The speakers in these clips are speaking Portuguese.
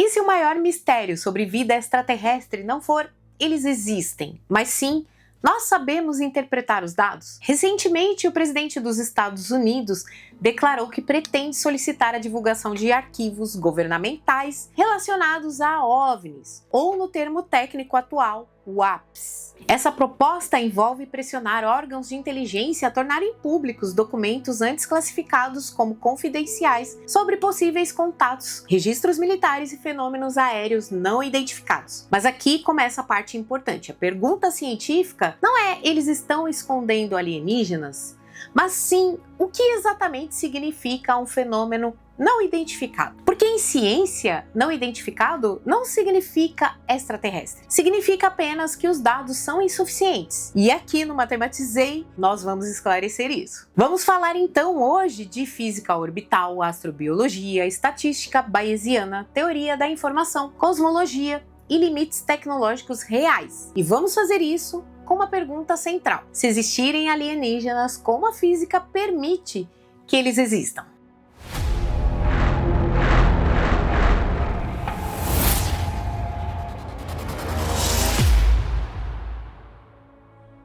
E se o maior mistério sobre vida extraterrestre não for eles existem, mas sim nós sabemos interpretar os dados? Recentemente, o presidente dos Estados Unidos declarou que pretende solicitar a divulgação de arquivos governamentais relacionados a OVNIs, ou no termo técnico atual, WAPs. Essa proposta envolve pressionar órgãos de inteligência a tornarem públicos documentos antes classificados como confidenciais sobre possíveis contatos, registros militares e fenômenos aéreos não identificados. Mas aqui começa a parte importante. A pergunta científica não é eles estão escondendo alienígenas, mas sim o que exatamente significa um fenômeno não identificado. Porque em ciência, não identificado não significa extraterrestre. Significa apenas que os dados são insuficientes. E aqui no Matematizei, nós vamos esclarecer isso. Vamos falar então hoje de física orbital, astrobiologia, estatística bayesiana, teoria da informação, cosmologia e limites tecnológicos reais. E vamos fazer isso com uma pergunta central: se existirem alienígenas, como a física permite que eles existam?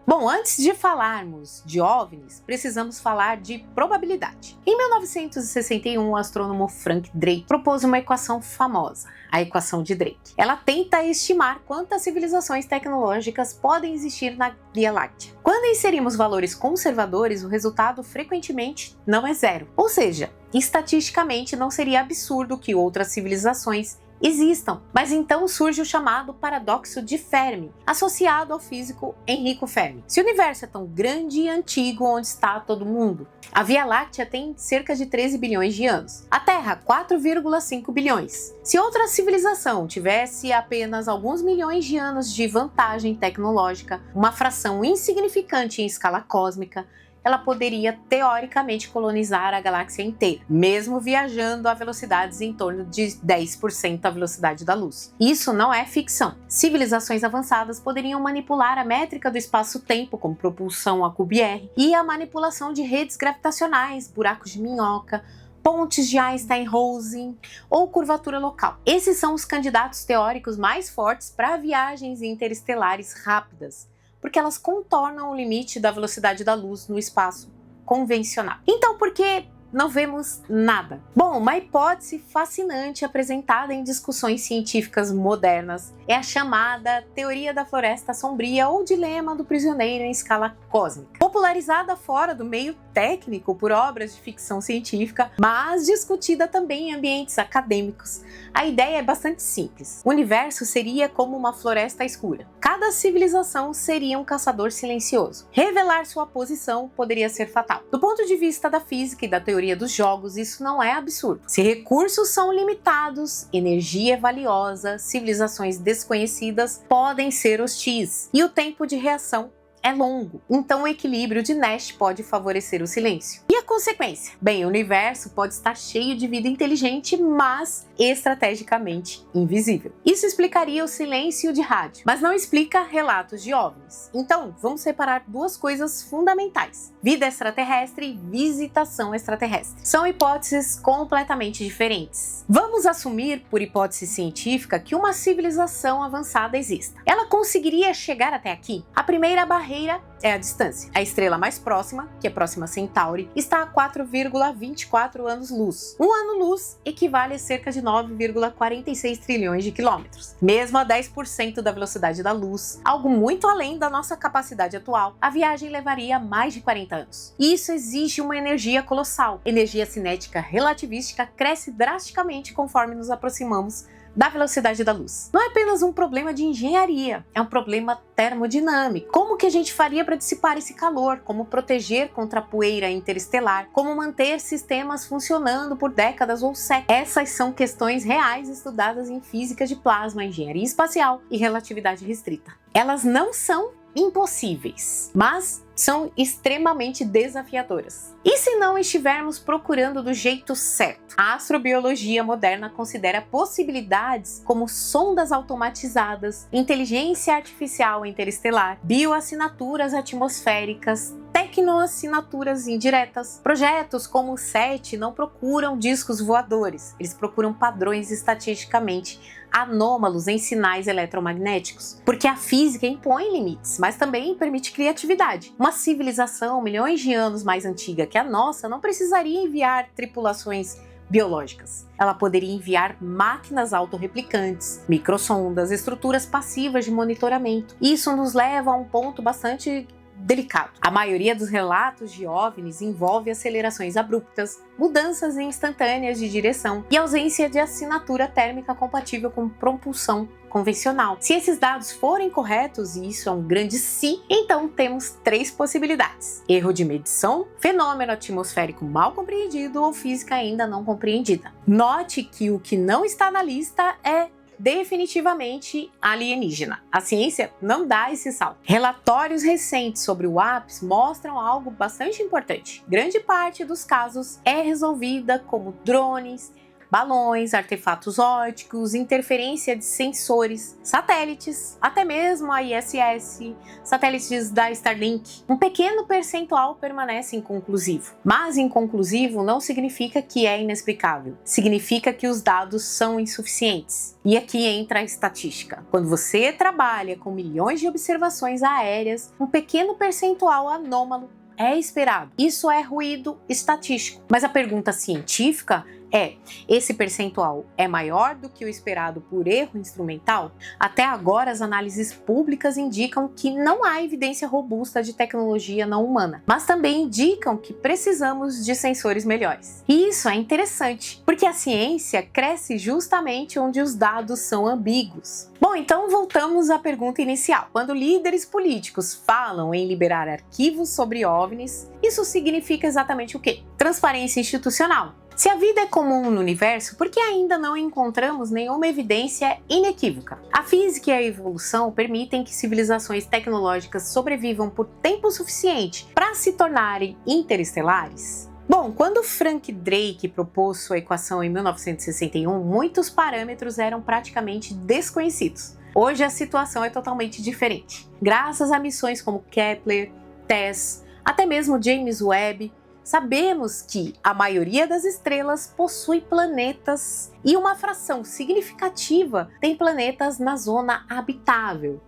Bom, antes de falarmos de OVNIs, precisamos falar de probabilidade. Em 1961, o astrônomo Frank Drake propôs uma equação famosa, a equação de Drake. Ela tenta estimar quantas civilizações tecnológicas podem existir na Via Láctea. Quando inserimos valores conservadores, o resultado frequentemente não é zero. Ou seja, estatisticamente não seria absurdo que outras civilizações existam. Mas então surge o chamado paradoxo de Fermi, associado ao físico Enrico Fermi. Se o universo é tão grande e antigo, onde está todo mundo? A Via Láctea tem cerca de 13 bilhões de anos. A Terra, 4,5 bilhões. Se outra civilização tivesse apenas alguns milhões de anos de vantagem tecnológica, uma fração insignificante em escala cósmica, ela poderia teoricamente colonizar a galáxia inteira, mesmo viajando a velocidades em torno de 10% da velocidade da luz. Isso não é ficção. Civilizações avançadas poderiam manipular a métrica do espaço-tempo, como propulsão a Cuvier, e a manipulação de redes gravitacionais, buracos de minhoca, pontes de Einstein-Rosen ou curvatura local. Esses são os candidatos teóricos mais fortes para viagens interestelares rápidas, porque elas contornam o limite da velocidade da luz no espaço convencional. Então, por que não vemos nada? Bom, uma hipótese fascinante apresentada em discussões científicas modernas é a chamada teoria da floresta sombria ou dilema do prisioneiro em escala cósmica. Popularizada fora do meio técnico por obras de ficção científica, mas discutida também em ambientes acadêmicos. A ideia é bastante simples. O universo seria como uma floresta escura. Cada civilização seria um caçador silencioso. Revelar sua posição poderia ser fatal. Do ponto de vista da física e da teoria dos jogos, isso não é absurdo. Se recursos são limitados, energia é valiosa, civilizações desconhecidas podem ser hostis e o tempo de reação é longo. Então o equilíbrio de Nash pode favorecer o silêncio. E a consequência? Bem, o universo pode estar cheio de vida inteligente, mas estrategicamente invisível. Isso explicaria o silêncio de rádio, mas não explica relatos de OVNIs. Então, vamos separar duas coisas fundamentais: vida extraterrestre e visitação extraterrestre. São hipóteses completamente diferentes. Vamos assumir, por hipótese científica, que uma civilização avançada exista. Ela conseguiria chegar até aqui? A primeira barreira é a distância. A estrela mais próxima, que é Próxima Centauri, está a 4,24 anos-luz. Um ano-luz equivale a cerca de 9,46 trilhões de quilômetros. Mesmo a 10% da velocidade da luz, algo muito além da nossa capacidade atual, a viagem levaria mais de 40 anos. E isso exige uma energia colossal. Energia cinética relativística cresce drasticamente conforme nos aproximamos da velocidade da luz. Não é apenas um problema de engenharia, é um problema termodinâmico. Como que a gente faria para dissipar esse calor? Como proteger contra a poeira interestelar? Como manter sistemas funcionando por décadas ou séculos? Essas são questões reais estudadas em física de plasma, engenharia espacial e relatividade restrita. Elas não são impossíveis, mas são extremamente desafiadoras. E se não estivermos procurando do jeito certo? A astrobiologia moderna considera possibilidades como sondas automatizadas, inteligência artificial interestelar, bioassinaturas atmosféricas, tecnoassinaturas indiretas. Projetos como o SET não procuram discos voadores, eles procuram padrões estatisticamente anômalos em sinais eletromagnéticos, porque a física impõe limites, mas também permite criatividade. Uma civilização milhões de anos mais antiga que a nossa não precisaria enviar tripulações biológicas. Ela poderia enviar máquinas autorreplicantes, microsondas, estruturas passivas de monitoramento. Isso nos leva a um ponto bastante delicado. A maioria dos relatos de OVNIs envolve acelerações abruptas, mudanças instantâneas de direção e ausência de assinatura térmica compatível com propulsão convencional. Se esses dados forem corretos, e isso é um grande se, então temos 3 possibilidades: erro de medição, fenômeno atmosférico mal compreendido ou física ainda não compreendida. Note que o que não está na lista é definitivamente alienígena. A ciência não dá esse salto. Relatórios recentes sobre o APS mostram algo bastante importante. Grande parte dos casos é resolvida como drones, balões, artefatos ópticos, interferência de sensores, satélites, até mesmo a ISS, satélites da Starlink. Um pequeno percentual permanece inconclusivo. Mas inconclusivo não significa que é inexplicável. Significa que os dados são insuficientes. E aqui entra a estatística. Quando você trabalha com milhões de observações aéreas, um pequeno percentual anômalo é esperado. Isso é ruído estatístico. Mas a pergunta científica é: esse percentual é maior do que o esperado por erro instrumental? Até agora, as análises públicas indicam que não há evidência robusta de tecnologia não humana, mas também indicam que precisamos de sensores melhores. E isso é interessante, porque a ciência cresce justamente onde os dados são ambíguos. Bom, então voltamos à pergunta inicial. Quando líderes políticos falam em liberar arquivos sobre OVNIs, isso significa exatamente o quê? Transparência institucional. Se a vida é comum no universo, por que ainda não encontramos nenhuma evidência inequívoca? A física e a evolução permitem que civilizações tecnológicas sobrevivam por tempo suficiente para se tornarem interestelares? Bom, quando Frank Drake propôs sua equação em 1961, muitos parâmetros eram praticamente desconhecidos. Hoje a situação é totalmente diferente. Graças a missões como Kepler, TESS, até mesmo James Webb, sabemos que a maioria das estrelas possui planetas e uma fração significativa tem planetas na zona habitável.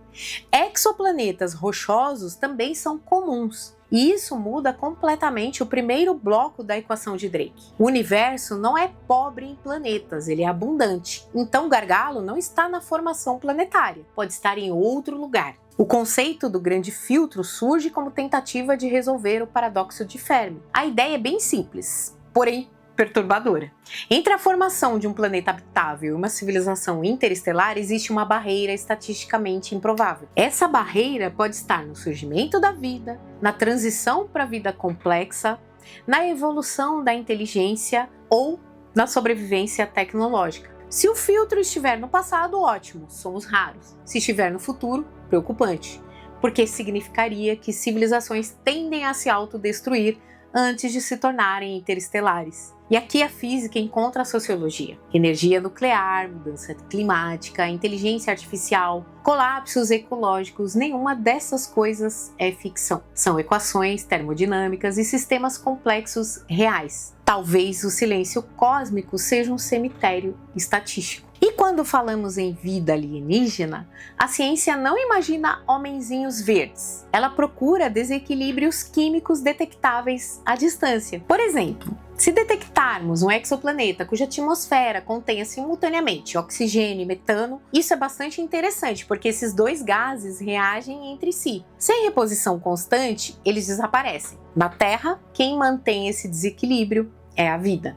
Exoplanetas rochosos também são comuns. E isso muda completamente o primeiro bloco da equação de Drake. O universo não é pobre em planetas, ele é abundante. Então o gargalo não está na formação planetária, pode estar em outro lugar. O conceito do grande filtro surge como tentativa de resolver o paradoxo de Fermi. A ideia é bem simples, porém perturbadora. Entre a formação de um planeta habitável e uma civilização interestelar existe uma barreira estatisticamente improvável. Essa barreira pode estar no surgimento da vida, na transição para a vida complexa, na evolução da inteligência ou na sobrevivência tecnológica. Se o filtro estiver no passado, ótimo, somos raros. Se estiver no futuro, preocupante, porque significaria que civilizações tendem a se autodestruir antes de se tornarem interestelares. E aqui a física encontra a sociologia. Energia nuclear, mudança climática, inteligência artificial, colapsos ecológicos, nenhuma dessas coisas é ficção. São equações termodinâmicas e sistemas complexos reais. Talvez o silêncio cósmico seja um cemitério estatístico. E quando falamos em vida alienígena, a ciência não imagina homenzinhos verdes. Ela procura desequilíbrios químicos detectáveis à distância. Por exemplo, se detectarmos um exoplaneta cuja atmosfera contenha simultaneamente oxigênio e metano, isso é bastante interessante, porque esses dois gases reagem entre si. Sem reposição constante, eles desaparecem. Na Terra, quem mantém esse desequilíbrio é a vida.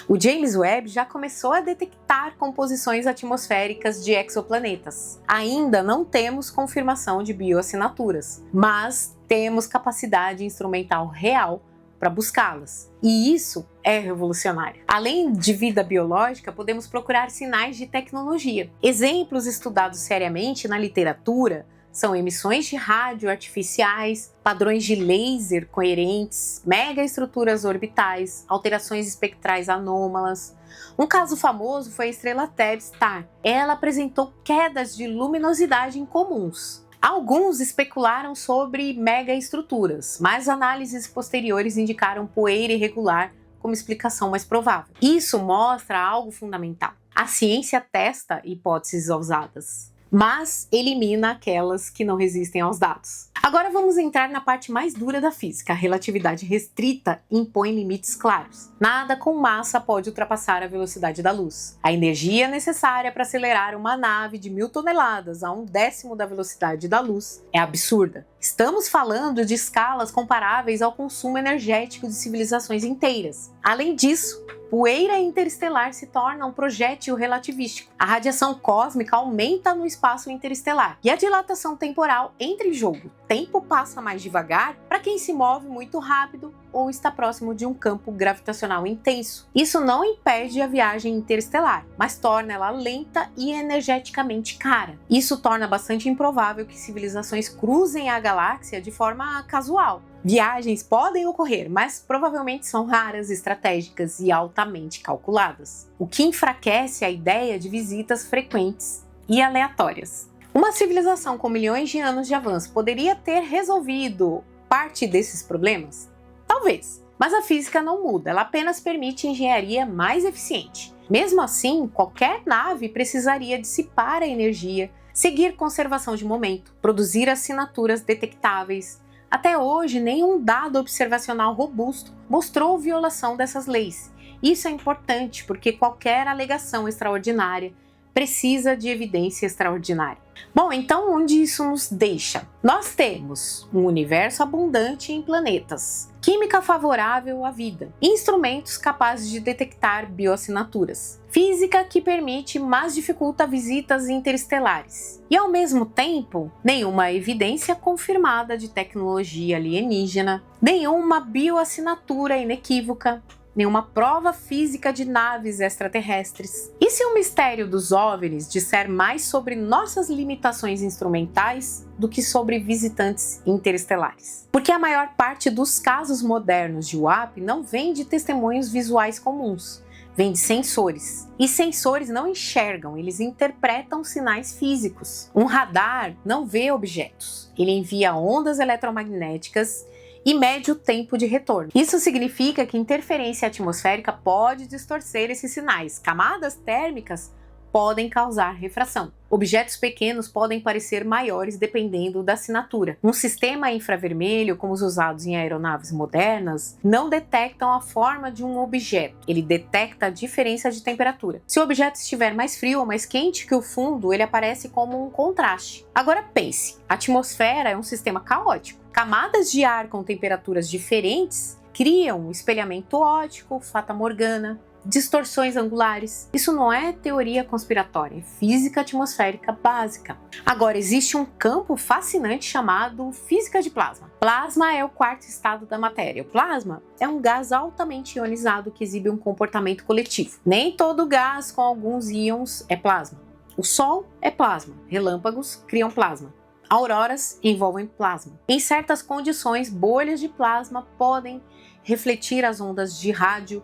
O James Webb já começou a detectar composições atmosféricas de exoplanetas. Ainda não temos confirmação de bioassinaturas, mas temos capacidade instrumental real para buscá-las. E isso é revolucionário. Além de vida biológica, podemos procurar sinais de tecnologia. Exemplos estudados seriamente na literatura São emissões de rádio artificiais, padrões de laser coerentes, megaestruturas orbitais, alterações espectrais anômalas. Um caso famoso foi a estrela Tab-Star. Ela apresentou quedas de luminosidade incomuns. Alguns especularam sobre megaestruturas, mas análises posteriores indicaram poeira irregular como explicação mais provável. Isso mostra algo fundamental. A ciência testa hipóteses ousadas, mas elimina aquelas que não resistem aos dados. Agora vamos entrar na parte mais dura da física. A relatividade restrita impõe limites claros. Nada com massa pode ultrapassar a velocidade da luz. A energia necessária para acelerar uma nave de 1000 toneladas a 1/10 da velocidade da luz é absurda. Estamos falando de escalas comparáveis ao consumo energético de civilizações inteiras. Além disso, poeira interestelar se torna um projétil relativístico. A radiação cósmica aumenta no espaço interestelar e a dilatação temporal entra em jogo. O tempo passa mais devagar para quem se move muito rápido ou está próximo de um campo gravitacional intenso. Isso não impede a viagem interestelar, mas torna ela lenta e energeticamente cara. Isso torna bastante improvável que civilizações cruzem a galáxia de forma casual. Viagens podem ocorrer, mas provavelmente são raras, estratégicas e altamente calculadas, o que enfraquece a ideia de visitas frequentes e aleatórias. Uma civilização com milhões de anos de avanço poderia ter resolvido parte desses problemas? Talvez, mas a física não muda, ela apenas permite engenharia mais eficiente. Mesmo assim, qualquer nave precisaria dissipar a energia, seguir conservação de momento, produzir assinaturas detectáveis. Até hoje, nenhum dado observacional robusto mostrou violação dessas leis. Isso é importante porque qualquer alegação extraordinária precisa de evidência extraordinária. Bom, então onde isso nos deixa? Nós temos um universo abundante em planetas, química favorável à vida, instrumentos capazes de detectar bioassinaturas, física que permite, mas dificulta visitas interestelares, e ao mesmo tempo, nenhuma evidência confirmada de tecnologia alienígena, nenhuma bioassinatura inequívoca, nenhuma prova física de naves extraterrestres. E se o mistério dos OVNIs disser mais sobre nossas limitações instrumentais do que sobre visitantes interestelares? Porque a maior parte dos casos modernos de UAP não vem de testemunhos visuais comuns, vem de sensores. E sensores não enxergam, eles interpretam sinais físicos. Um radar não vê objetos, ele envia ondas eletromagnéticas e mede o tempo de retorno. Isso significa que interferência atmosférica pode distorcer esses sinais. Camadas térmicas podem causar refração. Objetos pequenos podem parecer maiores dependendo da assinatura. Um sistema infravermelho, como os usados em aeronaves modernas, não detectam a forma de um objeto. Ele detecta a diferença de temperatura. Se o objeto estiver mais frio ou mais quente que o fundo, ele aparece como um contraste. Agora pense, a atmosfera é um sistema caótico. Camadas de ar com temperaturas diferentes criam um espelhamento óptico, fata morgana, distorções angulares. Isso não é teoria conspiratória, é física atmosférica básica. Agora, existe um campo fascinante chamado física de plasma. Plasma é o quarto estado da matéria. O plasma é um gás altamente ionizado que exibe um comportamento coletivo. Nem todo gás com alguns íons é plasma. O Sol é plasma, relâmpagos criam plasma. Auroras envolvem plasma. Em certas condições, bolhas de plasma podem refletir as ondas de rádio,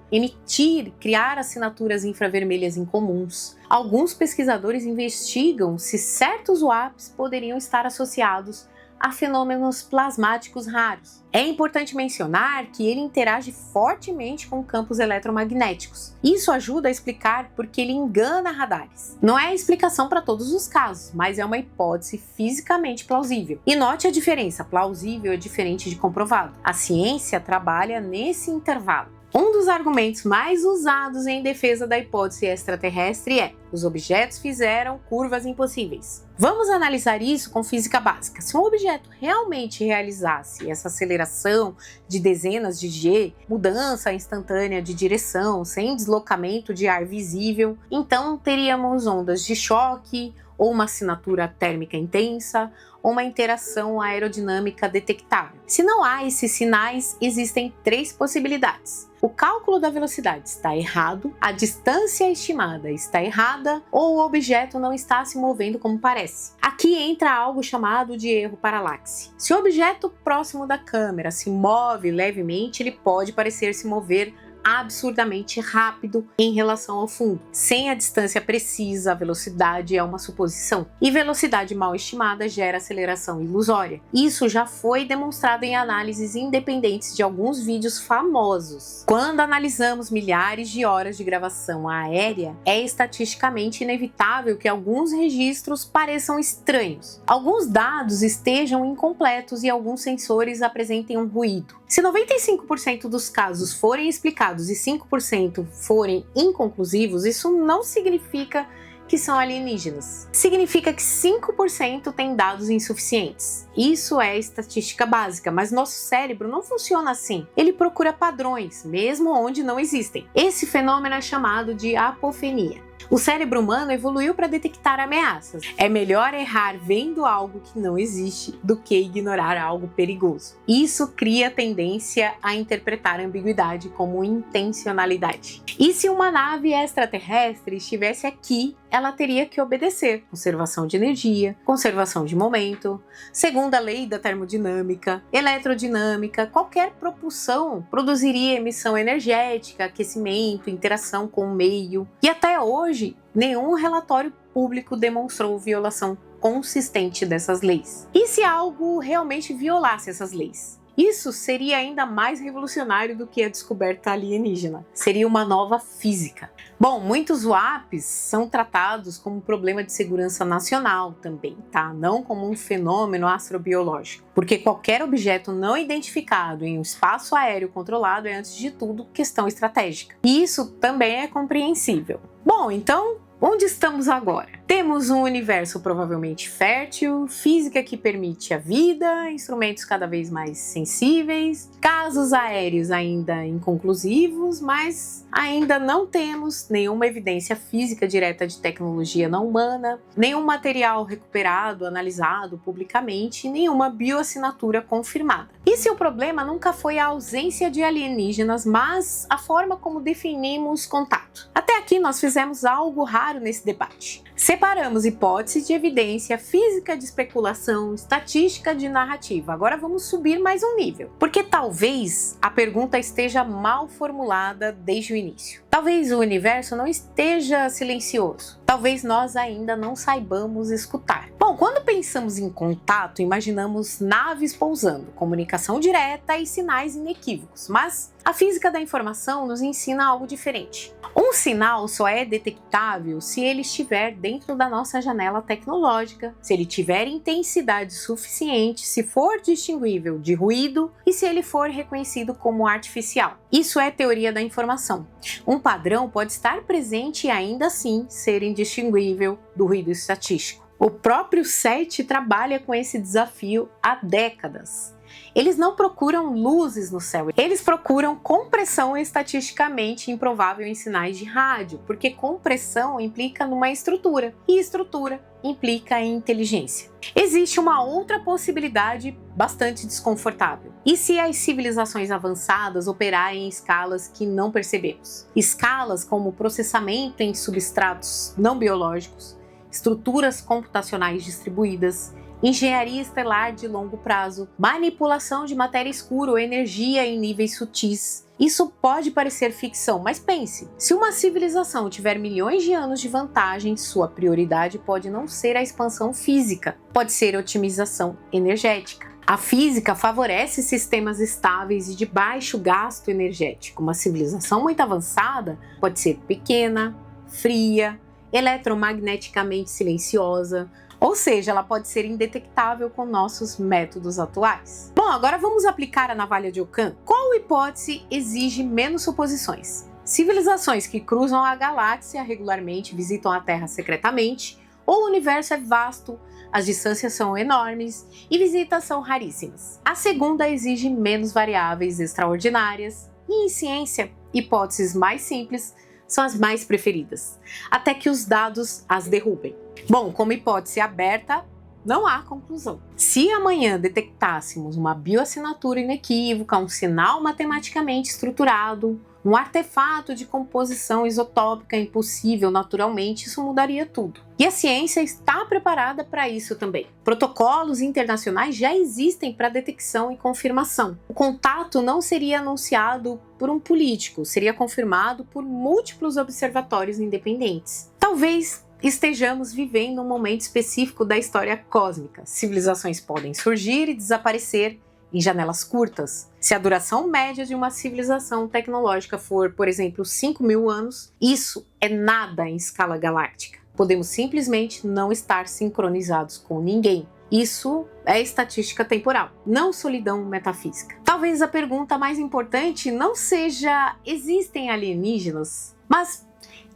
criar assinaturas infravermelhas incomuns. Alguns pesquisadores investigam se certos UAPs poderiam estar associados a fenômenos plasmáticos raros. É importante mencionar que ele interage fortemente com campos eletromagnéticos. Isso ajuda a explicar porque ele engana radares. Não é a explicação para todos os casos, mas é uma hipótese fisicamente plausível. E note a diferença, plausível é diferente de comprovado. A ciência trabalha nesse intervalo. Um dos argumentos mais usados em defesa da hipótese extraterrestre é: os objetos fizeram curvas impossíveis. Vamos analisar isso com física básica. Se um objeto realmente realizasse essa aceleração de dezenas de g, mudança instantânea de direção, sem deslocamento de ar visível, então teríamos ondas de choque, ou uma assinatura térmica intensa, ou uma interação aerodinâmica detectável. Se não há esses sinais, existem 3 possibilidades. O cálculo da velocidade está errado, a distância estimada está errada, nada ou o objeto não está se movendo como parece. Aqui entra algo chamado de erro paralaxe. Se o objeto próximo da câmera se move levemente, ele pode parecer se mover absurdamente rápido em relação ao fundo. Sem a distância precisa, a velocidade é uma suposição. E velocidade mal estimada gera aceleração ilusória. Isso já foi demonstrado em análises independentes de alguns vídeos famosos. Quando analisamos milhares de horas de gravação aérea, é estatisticamente inevitável que alguns registros pareçam estranhos. Alguns dados estejam incompletos e alguns sensores apresentem um ruído. Se 95% dos casos forem explicados e 5% forem inconclusivos, isso não significa que são alienígenas. Significa que 5% tem dados insuficientes. Isso é estatística básica, mas nosso cérebro não funciona assim. Ele procura padrões, mesmo onde não existem. Esse fenômeno é chamado de apofenia. O cérebro humano evoluiu para detectar ameaças. É melhor errar vendo algo que não existe do que ignorar algo perigoso. Isso cria tendência a interpretar a ambiguidade como intencionalidade. E se uma nave extraterrestre estivesse aqui, ela teria que obedecer conservação de energia, conservação de momento, segundo a lei da termodinâmica, eletrodinâmica. Qualquer propulsão produziria emissão energética, aquecimento, interação com o meio. E até hoje, nenhum relatório público demonstrou violação consistente dessas leis. E se algo realmente violasse essas leis? Isso seria ainda mais revolucionário do que a descoberta alienígena. Seria uma nova física. Bom, muitos WAPs são tratados como um problema de segurança nacional também, tá? Não como um fenômeno astrobiológico. Porque qualquer objeto não identificado em um espaço aéreo controlado é, antes de tudo, questão estratégica. E isso também é compreensível. Bom, então, onde estamos agora? Temos um universo provavelmente fértil, física que permite a vida, instrumentos cada vez mais sensíveis, casos aéreos ainda inconclusivos, mas ainda não temos nenhuma evidência física direta de tecnologia não humana, nenhum material recuperado, analisado publicamente, nenhuma bioassinatura confirmada. E se o problema nunca foi a ausência de alienígenas, mas a forma como definimos contato? Até aqui nós fizemos algo raro nesse debate. Separamos hipótese de evidência, física de especulação, estatística de narrativa. Agora vamos subir mais um nível, porque talvez a pergunta esteja mal formulada desde o início. Talvez o universo não esteja silencioso. Talvez nós ainda não saibamos escutar. Bom, quando pensamos em contato, imaginamos naves pousando, comunicação direta e sinais inequívocos, mas a física da informação nos ensina algo diferente. Um sinal só é detectável se ele estiver dentro da nossa janela tecnológica, se ele tiver intensidade suficiente, se for distinguível de ruído e se ele for reconhecido como artificial. Isso é teoria da informação. Um padrão pode estar presente e ainda assim ser indistinguível do ruído estatístico. O próprio SETI trabalha com esse desafio há décadas. Eles não procuram luzes no céu, eles procuram compressão estatisticamente improvável em sinais de rádio, porque compressão implica numa estrutura, e estrutura implica em inteligência. Existe uma outra possibilidade bastante desconfortável. E se as civilizações avançadas operarem em escalas que não percebemos? Escalas como processamento em substratos não biológicos, estruturas computacionais distribuídas, engenharia estelar de longo prazo, manipulação de matéria escura ou energia em níveis sutis. Isso pode parecer ficção, mas pense, se uma civilização tiver milhões de anos de vantagem, sua prioridade pode não ser a expansão física, pode ser a otimização energética. A física favorece sistemas estáveis e de baixo gasto energético. Uma civilização muito avançada pode ser pequena, fria, eletromagneticamente silenciosa, ou seja, ela pode ser indetectável com nossos métodos atuais. Bom, agora vamos aplicar a navalha de Ockham. Qual hipótese exige menos suposições? Civilizações que cruzam a galáxia regularmente, visitam a Terra secretamente, ou o universo é vasto, as distâncias são enormes e visitas são raríssimas. A segunda exige menos variáveis extraordinárias e, em ciência, hipóteses mais simples são as mais preferidas, até que os dados as derrubem. Bom, como hipótese aberta, não há conclusão. Se amanhã detectássemos uma bioassinatura inequívoca, um sinal matematicamente estruturado, um artefato de composição isotópica impossível naturalmente, isso mudaria tudo. E a ciência está preparada para isso também. Protocolos internacionais já existem para detecção e confirmação. O contato não seria anunciado por um político, seria confirmado por múltiplos observatórios independentes. Talvez estejamos vivendo um momento específico da história cósmica. Civilizações podem surgir e desaparecer em janelas curtas. Se a duração média de uma civilização tecnológica for, por exemplo, 5.000 anos, isso é nada em escala galáctica. Podemos simplesmente não estar sincronizados com ninguém. Isso é estatística temporal, não solidão metafísica. Talvez a pergunta mais importante não seja existem alienígenas, mas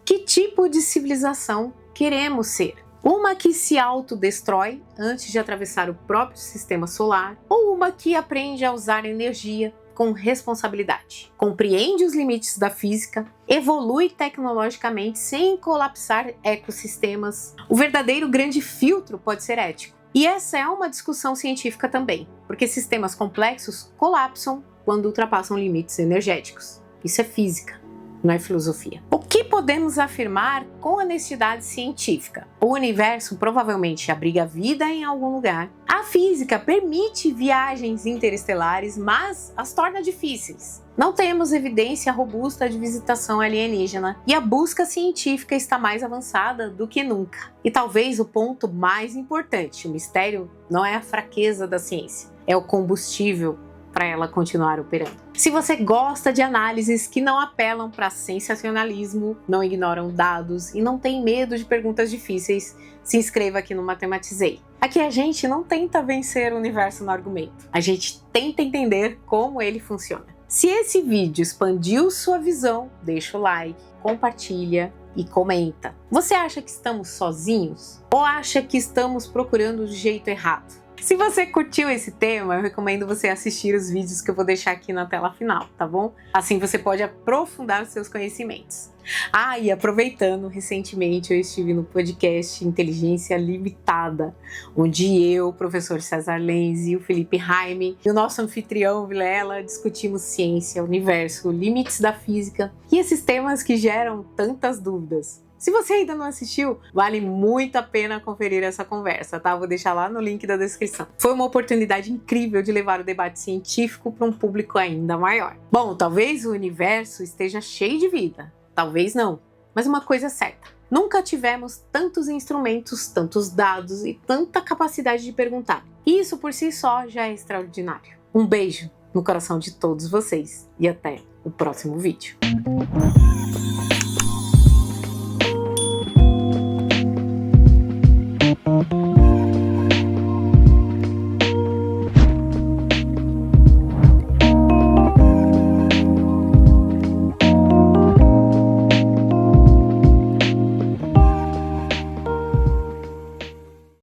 que tipo de civilização queremos ser? Uma que se autodestrói antes de atravessar o próprio sistema solar, ou uma que aprende a usar energia com responsabilidade, compreende os limites da física, evolui tecnologicamente sem colapsar ecossistemas. O verdadeiro grande filtro pode ser ético. E essa é uma discussão científica também, porque sistemas complexos colapsam quando ultrapassam limites energéticos. Isso é física, não é filosofia. O que podemos afirmar com honestidade científica? O universo provavelmente abriga vida em algum lugar. A física permite viagens interestelares, mas as torna difíceis. Não temos evidência robusta de visitação alienígena e a busca científica está mais avançada do que nunca. E talvez o ponto mais importante, o mistério não é a fraqueza da ciência, é o combustível para ela continuar operando. Se você gosta de análises que não apelam para sensacionalismo, não ignoram dados e não tem medo de perguntas difíceis, se inscreva aqui no Matematizei. Aqui a gente não tenta vencer o universo no argumento, a gente tenta entender como ele funciona. Se esse vídeo expandiu sua visão, deixa o like, compartilha e comenta. Você acha que estamos sozinhos? Ou acha que estamos procurando do jeito errado? Se você curtiu esse tema, eu recomendo você assistir os vídeos que eu vou deixar aqui na tela final, tá bom? Assim você pode aprofundar os seus conhecimentos. Ah, e aproveitando, recentemente eu estive no podcast Inteligência Limitada, onde eu, o professor César Lenz e o Felipe Jaime e o nosso anfitrião Vilela discutimos ciência, universo, limites da física e esses temas que geram tantas dúvidas. Se você ainda não assistiu, vale muito a pena conferir essa conversa, tá? Vou deixar lá no link da descrição. Foi uma oportunidade incrível de levar o debate científico para um público ainda maior. Bom, talvez o universo esteja cheio de vida, talvez não, mas uma coisa é certa. Nunca tivemos tantos instrumentos, tantos dados e tanta capacidade de perguntar. E isso por si só já é extraordinário. Um beijo no coração de todos vocês e até o próximo vídeo.